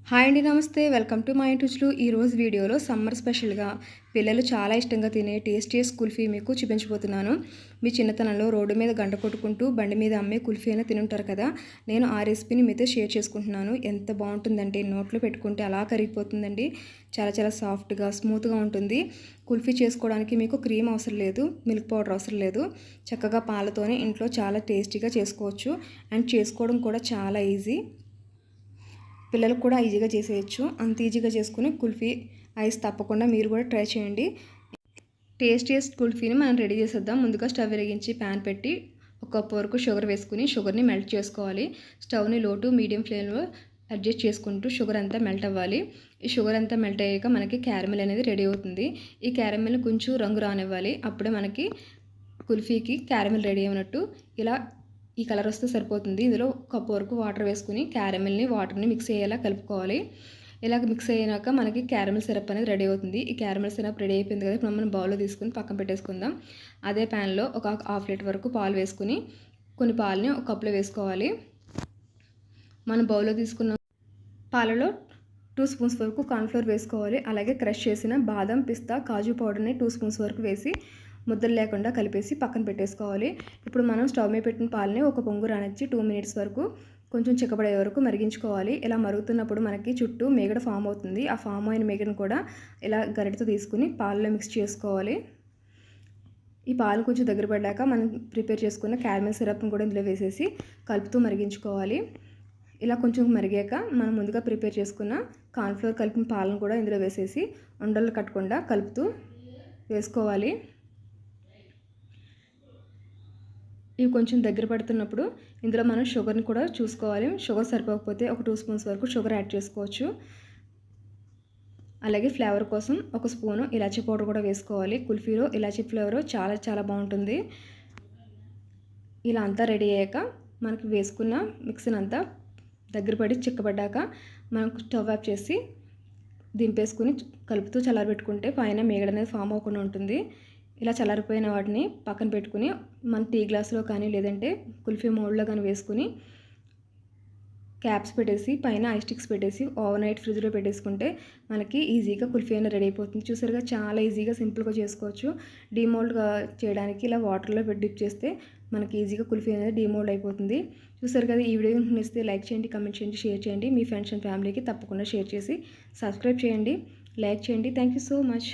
Hi అండి, నమస్తే. Welcome to my రుచులు. ఈరోజు వీడియోలో సమ్మర్ స్పెషల్గా పిల్లలు చాలా ఇష్టంగా తినే టేస్టీయెస్ట్ కుల్ఫీ మీకు చూపించబోతున్నాను. మీ చిన్నతనంలో రోడ్డు మీద గంట కొట్టుకుంటూ బండి మీద అమ్మే కుల్ఫీ అయినా తినుంటారు కదా. నేను ఆ రెసిపీని మీతో షేర్ చేసుకుంటున్నాను. ఎంత బాగుంటుందంటే నోట్లో పెట్టుకుంటే అలా కరిగిపోతుందండి. చాలా చాలా సాఫ్ట్గా స్మూత్గా ఉంటుంది. కుల్ఫీ చేసుకోవడానికి మీకు క్రీమ్ అవసరం లేదు, మిల్క్ పౌడర్ అవసరం లేదు. చక్కగా పాలతోనే ఇంట్లో చాలా టేస్టీగా చేసుకోవచ్చు. అండ్ చేసుకోవడం కూడా చాలా ఈజీ. పిల్లలకు కూడా ఈజీగా చేసేయచ్చు. అంత ఈజీగా చేసుకుని కుల్ఫీ ఐస్ తప్పకుండా మీరు కూడా ట్రై చేయండి. టేస్టీయెస్ట్ కుల్ఫీని మనం రెడీ చేసేద్దాం. ముందుగా స్టవ్ వెలిగించి ప్యాన్ పెట్టి ఒక కప్పు వరకు షుగర్ వేసుకుని షుగర్ని మెల్ట్ చేసుకోవాలి. స్టవ్ని లో టు మీడియం ఫ్లేమ్లో అడ్జస్ట్ చేసుకుంటూ షుగర్ అంతా మెల్ట్ అవ్వాలి. ఈ షుగర్ అంతా మెల్ట్ అయ్యాక మనకి క్యారమిల్ అనేది రెడీ అవుతుంది. ఈ క్యారమిల్ కొంచెం రంగు రానివ్వాలి. అప్పుడే మనకి కుల్ఫీకి క్యారమిల్ రెడీ అయినట్టు. ఇలా ఈ కలర్ వస్తే సరిపోతుంది. ఇందులో కప్పు వరకు వాటర్ వేసుకుని క్యారమిల్ని వాటర్ని మిక్స్ అయ్యేలా కలుపుకోవాలి. ఇలాగ మిక్స్ అయ్యాక మనకి క్యారమిల్ సిరప్ అనేది రెడీ అవుతుంది. ఈ క్యారమిల్ సిరప్ రెడీ అయిపోయింది కదా. ఇప్పుడు మనం బౌల్లో తీసుకుని పక్కన పెట్టేసుకుందాం. అదే ప్యాన్లో ఒక హాఫ్ లీటర్ వరకు పాలు వేసుకుని కొన్ని పాలని ఒక కప్లో వేసుకోవాలి. మనం బౌల్లో తీసుకున్న పాలలో 2 స్పూన్స్ వరకు కార్న్ఫ్లోర్ వేసుకోవాలి. అలాగే క్రష్ చేసిన బాదం, పిస్తా, కాజు పౌడర్ని 2 స్పూన్స్ వరకు వేసి ముద్దలు లేకుండా కలిపేసి పక్కన పెట్టేసుకోవాలి. ఇప్పుడు మనం స్టవ్ మీద పెట్టిన పాలని ఒక పొంగు రానిచ్చి 2 మినిట్స్ వరకు కొంచెం చిక్కబడే వరకు మరిగించుకోవాలి. ఇలా మరుగుతున్నప్పుడు మనకి చుట్టూ మేగడ ఫామ్ అవుతుంది. ఆ ఫామ్ అయిన మేగడను కూడా ఇలా గరిటతో తీసుకుని పాలలో మిక్స్ చేసుకోవాలి. ఈ పాలు కొంచెం దగ్గర పడ్డాక మనం ప్రిపేర్ చేసుకున్న క్యారమిల్ సిరప్ని కూడా ఇందులో వేసేసి కలుపుతూ మరిగించుకోవాలి. ఇలా కొంచెం మరిగాక మనం ముందుగా ప్రిపేర్ చేసుకున్న కార్న్ఫ్లోర్ కలిపిన పాలను కూడా ఇందులో వేసేసి ఉండలు కట్టకుండా కలుపుతూ వేసుకోవాలి. ఇవి కొంచెం దగ్గర పడుతున్నప్పుడు ఇందులో మనం షుగర్ని కూడా చూసుకోవాలి. షుగర్ సరిపోకపోతే ఒక 2 స్పూన్స్ వరకు షుగర్ యాడ్ చేసుకోవచ్చు. అలాగే ఫ్లేవర్ కోసం ఒక స్పూను ఇలాచీ పౌడర్ కూడా వేసుకోవాలి. కుల్ఫీలో ఇలాచీ ఫ్లేవర్ చాలా చాలా బాగుంటుంది. ఇలా అంతా రెడీ అయ్యాక మనకి వేసుకున్న మిక్సీని అంతా దగ్గర పడి చిక్కబడ్డాక మనం స్టవ్ ఆఫ్ చేసి దింపేసుకుని కలుపుతూ చల్లారబెట్టుకుంటే పైన మేగడ అనేది ఫామ్ అవ్వకుండా ఉంటుంది. ఇలా చల్లారిపోయిన వాటిని పక్కన పెట్టుకుని మన టీ గ్లాస్లో కానీ లేదంటే కుల్ఫీ మౌల్డ్లో కానీ వేసుకుని క్యాప్స్ పెట్టేసి పైన ఐస్ స్టిక్స్ పెట్టేసి ఓవర్ నైట్ ఫ్రిడ్జ్లో పెట్టేసుకుంటే మనకి ఈజీగా కుల్ఫీ అనేది రెడీ అయిపోతుంది. చూసారుగా చాలా ఈజీగా సింపుల్గా చేసుకోవచ్చు. డీమోల్డ్గా చేయడానికి ఇలా వాటర్లో డిప్ చేస్తే మనకి ఈజీగా కుల్ఫీ అనేది డీమోల్డ్ అయిపోతుంది. చూసారు కదా. ఈ వీడియో నచ్చితే లైక్ చేయండి, కమెంట్ చేయండి, షేర్ చేయండి. మీ ఫ్రెండ్స్ అండ్ ఫ్యామిలీకి తప్పకుండా షేర్ చేసి సబ్స్క్రైబ్ చేయండి, లైక్ చేయండి. Thank you so much.